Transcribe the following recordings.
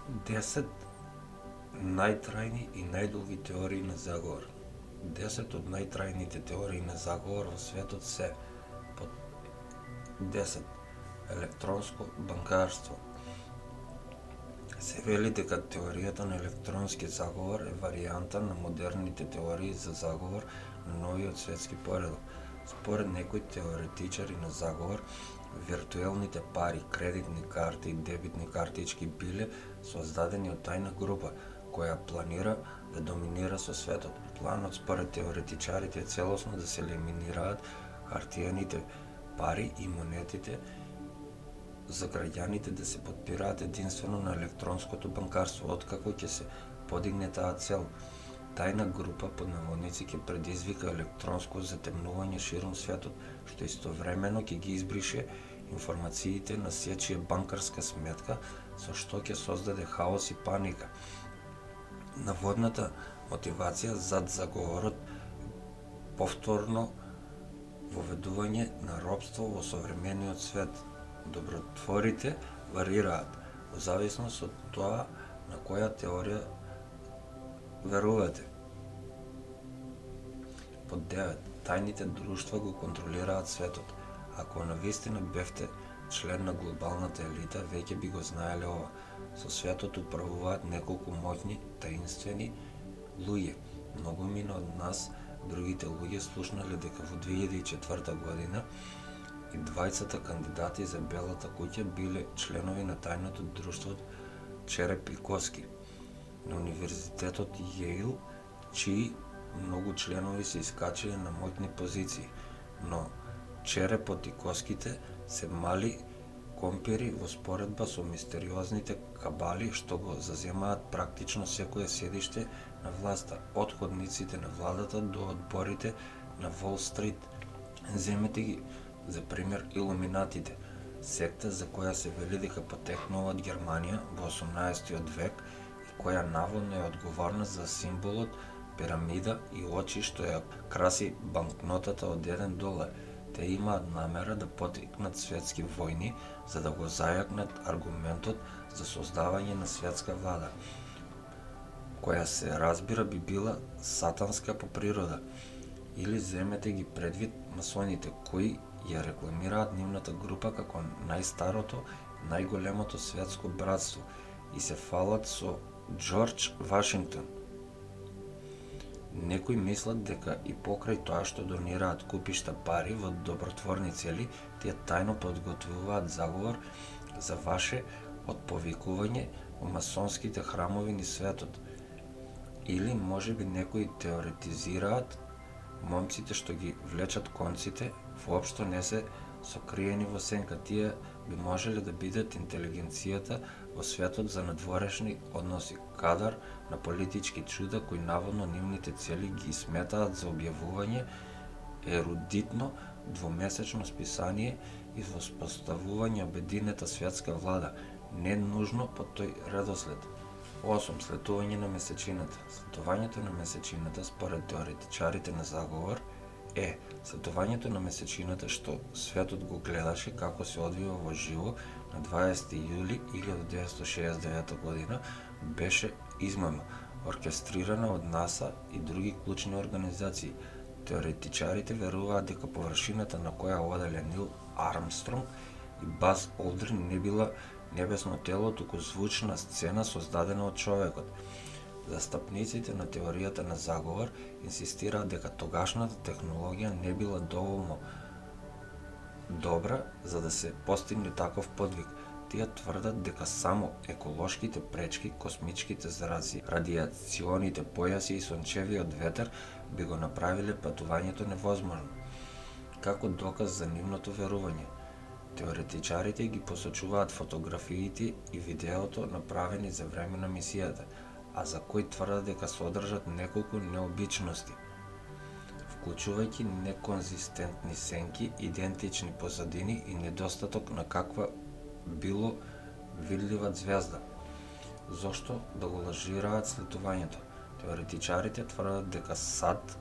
10 најтрајни и најдолги теории на заговор. 10 од најтрајните теории на заговор во светот се под 10. Електронско банкарство. Се вели дека теоријата на електронски заговор е варијанта на модерните теории за заговор на новиот светски поредок. Според некои теоретичари на заговор, виртуелните пари, кредитни карти и дебитни картички биле создадени од тајна група која планира да доминира со светот. Планот според теоретичарите е целосно да се елиминираат хартиените пари и монетите, за граѓаните да се подпираат единствено на електронското банкарство. Откако ќе се подигне таа цел, тајна група под наводници ќе предизвика електронско затемнување ширум светот, што истовремено ќе ги избрише информациите на сечија банкарска сметка, со што ќе создаде хаос и паника. Наводната мотивација зад заговорот повторно воведување на робство во современиот свет. Добротворите варираат во зависност од тоа на која теорија верувате. Под 9. Тајните друштва го контролираат светот. Ако навистина бевте член на глобалната елита, веќе би го знаеле ова. Со светот управуваат неколку моќни, таинствени луѓе. Многумина од нас, другите луѓе, слушнале дека во 2004 година и двајцата кандидати за Белата куќа биле членови на тајното друштво Череп и Коски на Универзитетот Јейл, чии многу членови се искачиле на моќни позиции, но черепот и коските се мали компири во споредба со мистериозните кабали што го заземаат практично секое седиште на власта, од ходниците на владата до одборите на Вол Стрит. Земете ги за пример Илуминатите, секта за која се вели дека потекнува од Германија во 18 век и која наводно е одговорна за символот пирамида и очи што ја краси банкнотата од $1. Те имаат намера да потикнат светски војни за да го зајакнат аргументот за создавање на светска влада, која се разбира би била сатанска по природа. Или земете ги предвид масоните, кои ја рекламираат нивната група како најстарото, најголемото светско братство и се фалат со Џорџ Вашингтон. Некои мислат дека и покрај тоа што донираат купишта пари во добротворни цели, тие тајно подготвуваат заговор за ваше отповикување во масонските храмови низ светот. Или можеби некои теоретизираат момците што ги влечат конците воопшто не се сокриени во сенка. Тие би можеле да бидат интелигенцијата во светот за надворешни односи, кадар на политички чуда кои наводно нивните цели ги сметаат за објавување ерудитно двомесечно списание и воспоставување обединета светска влада, не нужно по тој редослед. 8. Слетување на месечината. Слетувањето на месечината според теоретичарите на заговор е слетувањето на месечината што светот го гледаше како се одвива во живо на 20 јули 1969 година беше измама, оркестрирана од НАСА и други клучни организации. Теоретичарите веруваат дека површината на која оделе Нил Армстронг и Баз Олдрин не била небесно тело, туку звучна сцена создадена од човекот. Застапниците на теоријата на заговор инсистираат дека тогашната технологија не била доволно добра за да се постигне таков подвиг. Тие тврдат дека само еколошките пречки, космичките зарази, радиационите појаси и сончевиот ветер би го направиле патувањето невозможно. Како доказ за нивното верување, теоретичарите ги посочуваат фотографиите и видеото направени за време на мисијата, а за кои тврдат дека содржат неколку необичности, вклучувајќи неконзистентни сенки, идентични позадини и недостаток на каква било видлива звезда. Зошто да го лажираат слетувањето? Теоретичарите тврдат дека САД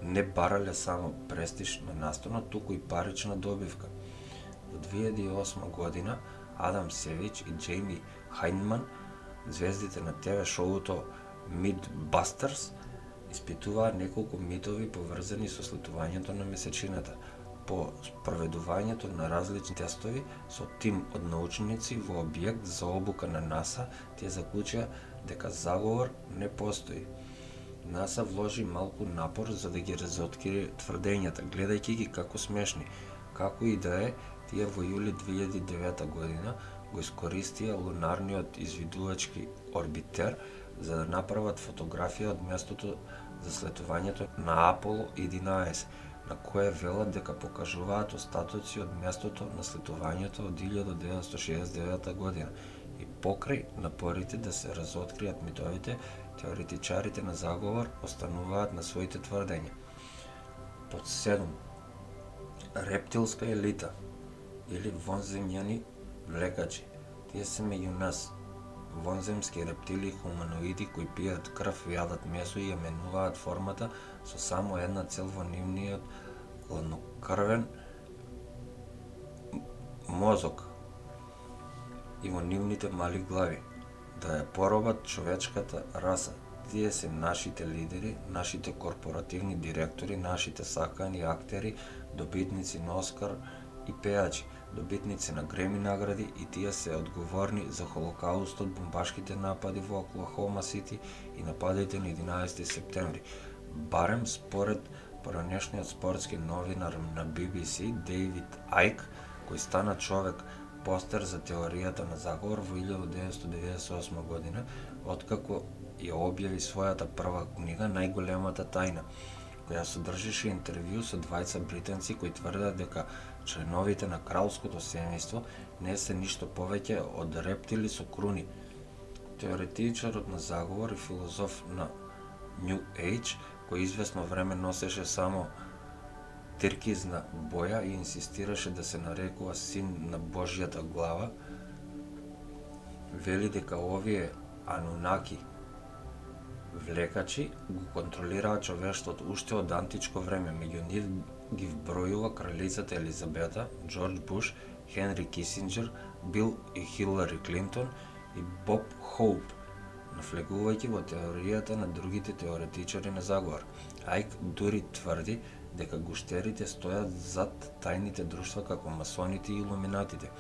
не барале само престиж на настанот, туку и парична добивка. Во 2008 година Адам Севич и Џејми Хајнман, звездите на ТВ шоуто Mythbusters, испитуваат неколку митови поврзани со слетувањето на месечината. По спроведувањето на различни тестови со тим од научници во објект за обука на НАСА, тие заклучија дека заговор не постои. НАСА вложи малку напор за да ги разоткрие тврдењата, гледајќи ги како смешни. Како и да е, тие во јули 2009 година го искористија лунарниот извидувачки орбитер за да направат фотографија од местото за слетувањето на Аполо 11, на кое велат дека покажуваат остатоци од местото на слетувањето од 1969 година. И покрај напорите да се разоткријат митовите, теоретичарите на заговор остануваат на своите тврдења. Под 7. Рептилска елита или вонземјани влекачи. Тие се меѓу нас. Вонземски рептили и хуманоиди кои пијат крв, јадат месо и ја менуваат формата со само една цел во нивниот ладнокрвен мозок и во нивните мали глави, да ја поробат човечката раса. Тие се нашите лидери, нашите корпоративни директори, нашите сакани актери, добитници на Оскар и пејачи, добитници на Греми награди, и тие се одговорни за Холокаустот, бомбашките напади во Оклахома Сити и нападите на 11 септември. Барем според поранешниот спортски новинар на BBC Дейвид Ајк, кој стана човек постер за теоријата на заговор во 1998 година, откако ја објави својата прва книга Најголемата тајна, која содржеше интервју со двајца британци кои тврдат дека членовите на кралското семејство не се ништо повеќе од рептили со круни. Теоретичарот на заговор и филозоф на New Age, кој извесно време носеше само тиркизна боја и инсистираше да се нарекува син на Божјата глава, вели дека овие анунаки влекачи го контролираат човештвото уште од античко време. Меѓу нив ги вбројува кралицата Елизабета, Џорџ Буш, Хенри Кисинџер, Бил и Хилари Клинтон и Боб Хоуп, навлегувајќи во теоријата на другите теоретичари на заговор. Ајк дури тврди дека гуштерите стојат зад тајните друштва како масоните и илуминатите.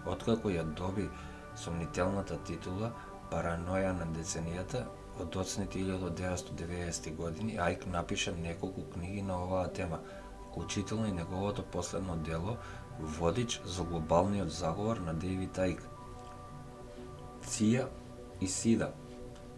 Откако ја доби сомнителната титула Параноја на деценијата, во доцните 1990 години, Ајк напиша неколку книги на оваа тема, вклучително и неговото последно дело Водич за глобалниот заговор на Дейвид Ајк. ЦИА и СИДА.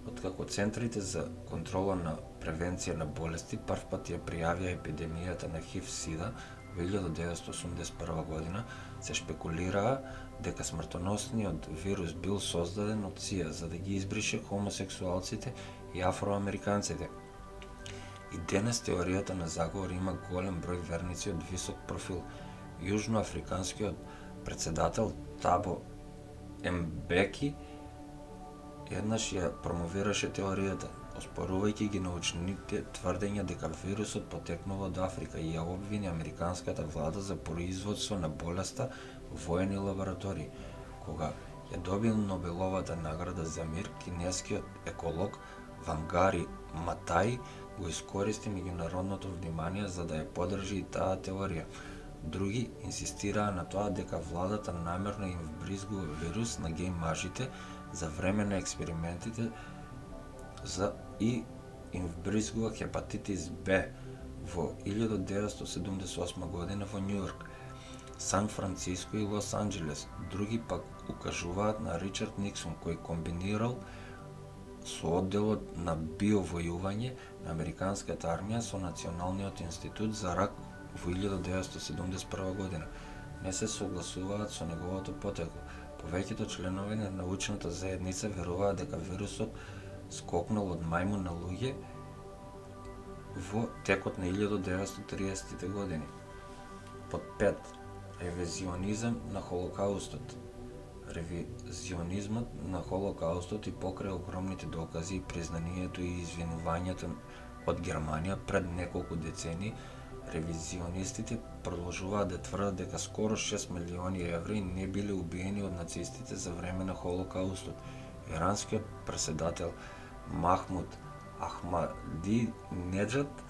Откако Центрите за контрола на превенција на болести првпат ја пријавија епидемијата на ХИВ-СИДА во 1981 година, се шпекулираа дека смртоносниот вирус бил создаден од ЦИА за да ги избрише хомосексуалците и афроамериканците. И денес теоријата на заговор има голем број верници од висок профил. Јужноафриканскиот председател Табо Ембеки еднаш ја промовираше теоријата, оспорувајќи ги научните тврдења дека вирусот потекнува од Африка и ја обвини американската влада за производство на болеста во воени лаборатории. Кога ја добил Нобеловата награда за мир, кинескиот еколог Вангари Матаи го искористи меѓународното внимание за да ја поддржи и таа теорија. Други инсистираа на тоа дека владата намерно им вбризгува вирус на геј мажите за време на експериментите и им вбризгува хепатитис Б во 1978 година во Њујорк, Сан Франциско и Лос Анџелес. Други пак укажуваат на Ричард Никсон, кој комбинирал со одделот на биовојување на американската армија со Националниот институт за рак во 1971 година. Не се согласуваат со неговото потекло. Повеќето членови на научната заедница веруваат дека вирусот скокнал од мајмун на луѓе во текот на 1930-тите години. Под 5. Ревизионизам на Холокаустот. Ревизионизмот на Холокаустот и покрај огромните докази и признанието и извинувањето од Германија пред неколку децении, Ревизионистите продолжуваат да тврдат дека скоро 6 милиони евреи не биле убиени од нацистите за време на Холокаустот. Иранскиот преседател Махмуд Ахмадинеджад,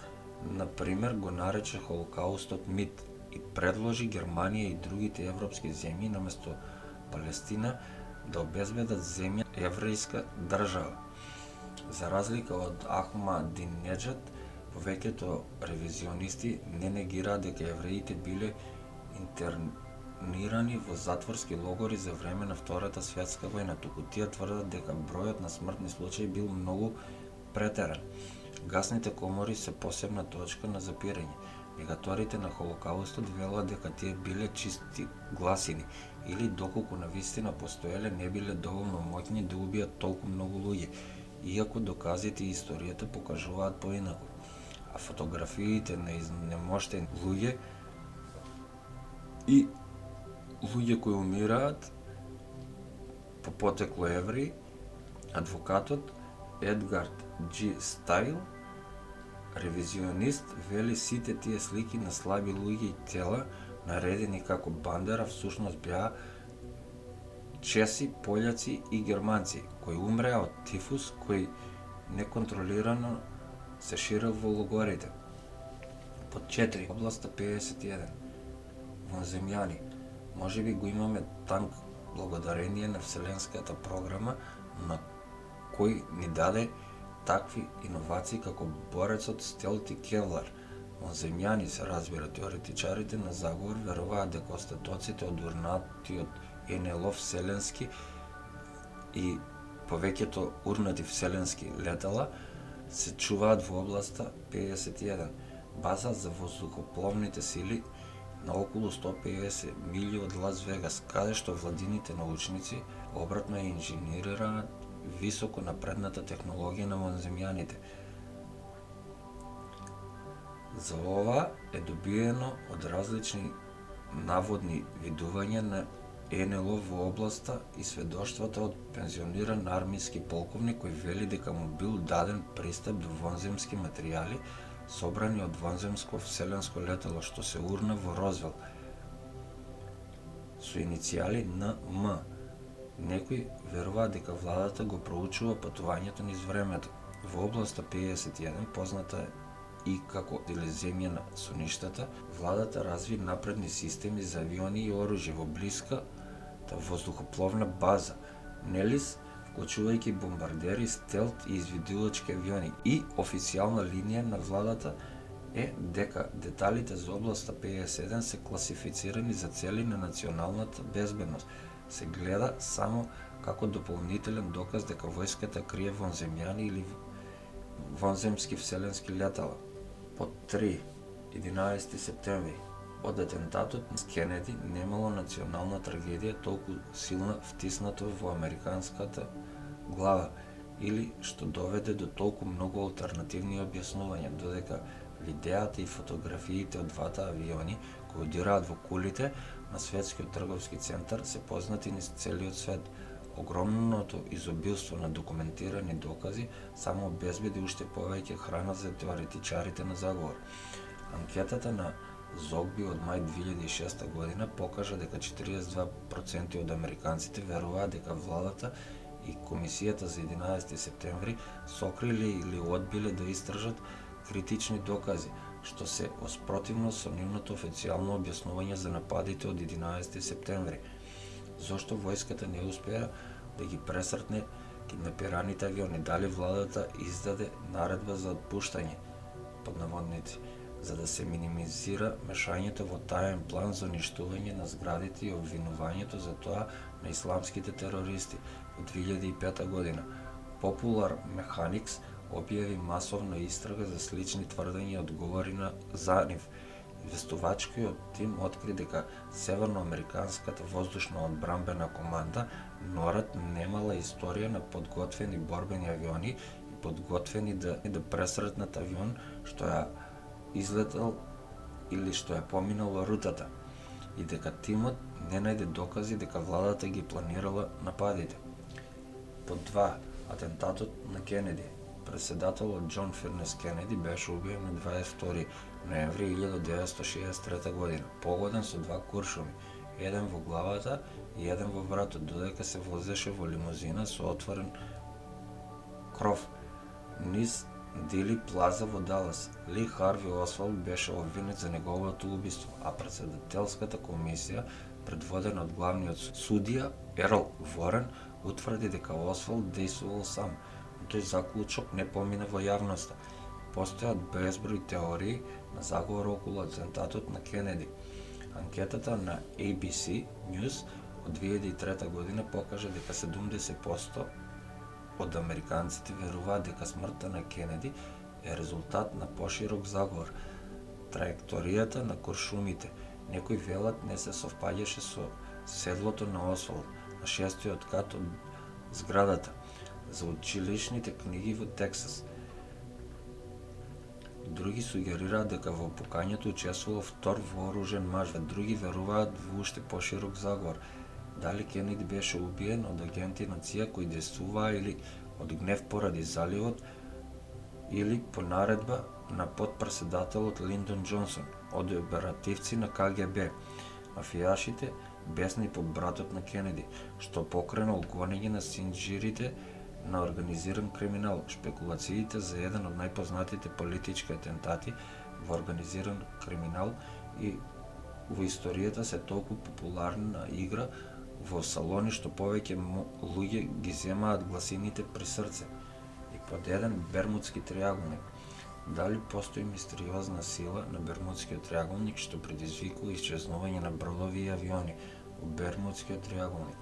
например, го нарече Холокаустот мит и предложи Германија и другите европски земји наместо Палестина да обезбедат земја еврејска држава. За разлика од Ахмадинеджад, повеќето ревизионисти не негираат дека евреите биле интернирани во затворски логори за време на Втората светска војна, туку тие тврдат дека бројот на смртни случаи бил многу претеран. Гасните комори се посебна точка на запирање. Негаторите на Холокаустот велат дека тие биле чисти гласини или доколку навистина постоеле не биле доволно моќни да убијат толку многу луѓе, иако доказите и историјата покажуваат поинаку. А фотографиите на изнемоштени луѓе и луѓе кои умираат по потекло евреи, адвокатот Едгард Джи Стайл, ревизионист, вели сите тие слики на слаби луѓе и тела, наредени како бандера, всушност беа чеси, пољаци и германци, кои умреа од тифус, кој неконтролирано се ширил во логорите. Под 4. Областа 51. Вонземјани. Можеби го имаме танк благодарение на Вселенската програма, на кој ни даде такви иновации како борецот Стелти Кевлар. Вонземјани, се разбира, теоретичарите на заговор веруваат дека остатоците од урнатиот НЛО вселенски и повеќето урнати вселенски летала се чуваат во областа 51, база за воздухопловните сили на околу 150 милји од Лас Вегас, каде што владините научници обратно ја инженерираат високо напредната технологија на вонземјаните. За ова е добиено од различни наводни видувања на НЛО во областа и сведоштвата од пензиониран армиски полковник кој вели дека му бил даден пристап до вонземски материјали собрани од вонземско вселенско летало што се урна во Розвел со иницијали НМ. Некои веруваат дека владата го проучува патувањето низ времето. Во областа 51, позната и како земја на соништата, владата разви напредни системи за авиони и оружје во блиската воздухопловна база Нелис, вклучувајќи бомбардери, стелт и извидувачки авиони. И официјална линија на владата е дека деталите за областа 51 се класифицирани за цели на националната безбедност. Се гледа само како дополнителен доказ дека војската крие вонземјани или вонземски вселенски летала. Под 3. 11 септември. Од атентатот на Кенеди немало национална трагедија толку силна втиснато во американската глава или што доведе до толку многу алтернативни објаснувања, додека видеата и фотографиите од двата авиони кои удираат во кулите на светскиот трговски центар се познати низ целиот свет. Огромното изобилство на документирани докази само обезбеди уште повеќе храна за теоретичарите на заговор. Анкетата на Зогби од мај 2006 година покажа дека 42% од американците веруваат дека владата и Комисијата за 11 септември сокриле или одбиле да истражат критични докази, што се оспротивно со нивното официјално објаснување за нападите од 11 септември. Зошто војската не успеа да ги пресретне киднапираните авиони? Дали владата издаде наредба за отпуштање, под наводници, за да се минимизира мешањето во таен план за уништување на зградите и обвинувањето за тоа на исламските терористи во 2005 година. Popular Mechanics објави масовна истрага за слични тврдења и одговори за нив. Инвестувачкиот тим откри дека Северноамериканската воздушна одбранбена команда НОРАД немала историја на подготвени борбени авиони и подготвени да пресретнат авион што ја излетел или што ја поминала рутата, и дека тимот не најде докази дека владата ги планирала нападите. Под 2. Атентатот на Кенеди. Председателот Џон Фернес Кенеди беше убиен на 22 ноември 1963 година, погоден со 2 куршуми, еден во главата и еден во вратот, додека се возеше во лимузина со отворен кров низ Дили Плаза во Далас. Ли Харви Освалд беше обвинет за неговото убиство, а председателската комисија, предводена од главниот судија Ерл Ворен, утврди дека Освалд действувал сам, но тој заклучок не помина во јавноста. Постојат безброј теории на заговор околу атентатот на Кенеди. Анкетата на ABC News од 2003 година покажа дека 70% од американците веруваат дека смртта на Кенеди е резултат на поширок заговор. Траекторијата на куршумите, некои велат, не се совпаѓаше со седлото на Освалд на 6-тиот кат од зградата за училишните книги во Тексас. Други сугерираат дека во пукањето учествувал втор вооружен маж, други веруваат во уште поширок заговор. Дали Кенеди беше убиен од агенти на ЦИА кои действуваа или од гнев поради заливот, или по наредба на подпредседателот Линдон Џонсон, од оперативци на КГБ. Мафијашите бесни по братот на Кенеди, што покренал гонење на синџирите на организиран криминал. Шпекулациите за еден од најпознатите политички атентати во организиран криминал и во историјата се толку популарна игра во салони што повеќе луѓе ги земаат гласините при срце. И под еден Бермудски триаголник. Дали постои мистериозна сила на Бермудскиот триаголник што предизвикува исчезнување на бродови и авиони во Бермудскиот триаголник?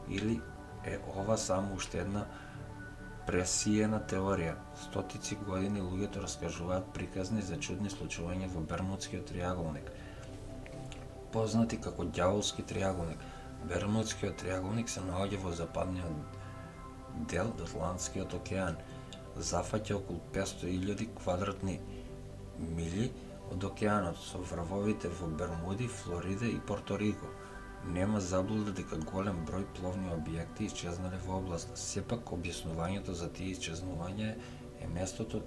Или е ова само уште една пресиена теорија? Стотици години луѓето раскажуваат приказни за чудни случувања во Бермудскиот триаголник, познати како ѓаволски триаголник. Бермудскиот триаголник се наоѓа во западниот дел од Атлантскиот океан. Зафаќа околу 500.000 квадратни милји од океанот, со врвовите во Бермуди, Флорида и Порто Рико. Нема заблуда дека голем број пловни објекти исчезнале во областа. Сепак, објаснувањето за тие исчезнувања е местото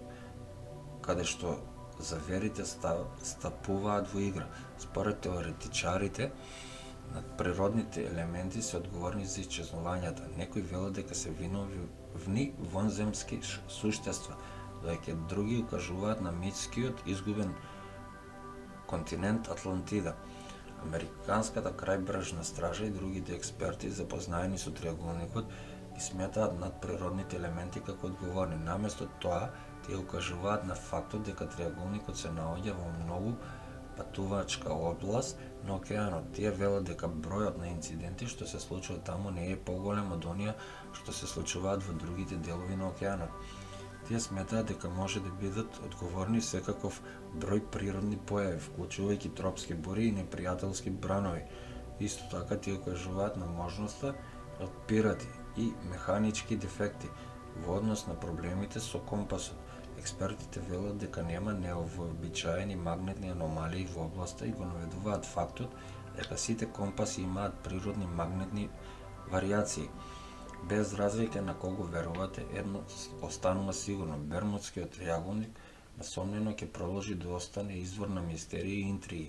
каде што заверите стапуваат во игра. Според теоретичарите, надприродните елементи се одговорни за исчезнувањата. Некои велат дека се виновни вонземски суштества, додека други укажуваат на митскиот изгубен континент Атлантида. Американската крајбрежна стража и другите експерти запознаени со триаголникот ги сметаат надприродните елементи како одговорни. Наместо тоа, тие укажуваат на фактот дека триаголникот се наоѓа во многу патувачка област на океанот. Тие велат дека бројот на инциденти што се случуваат таму не е поголем од оние што се случуваат во другите делови на океанот. Тие сметаат дека може да бидат одговорни секаков број природни појави, вклучувајќи тропски бури и непријателски бранови. Исто така тие укажуваат на можноста од пирати и механички дефекти во однос на проблемите со компасот. Експертите велат дека нема невообичаени магнетни аномалии во областа и го наведуваат фактот дека сите компаси имаат природни магнетни варијации. Без разлика на кого верувате, едно останува сигурно: Бермудскиот триаголник несомнено ќе продолжи да остане извор на мистерии и интриги.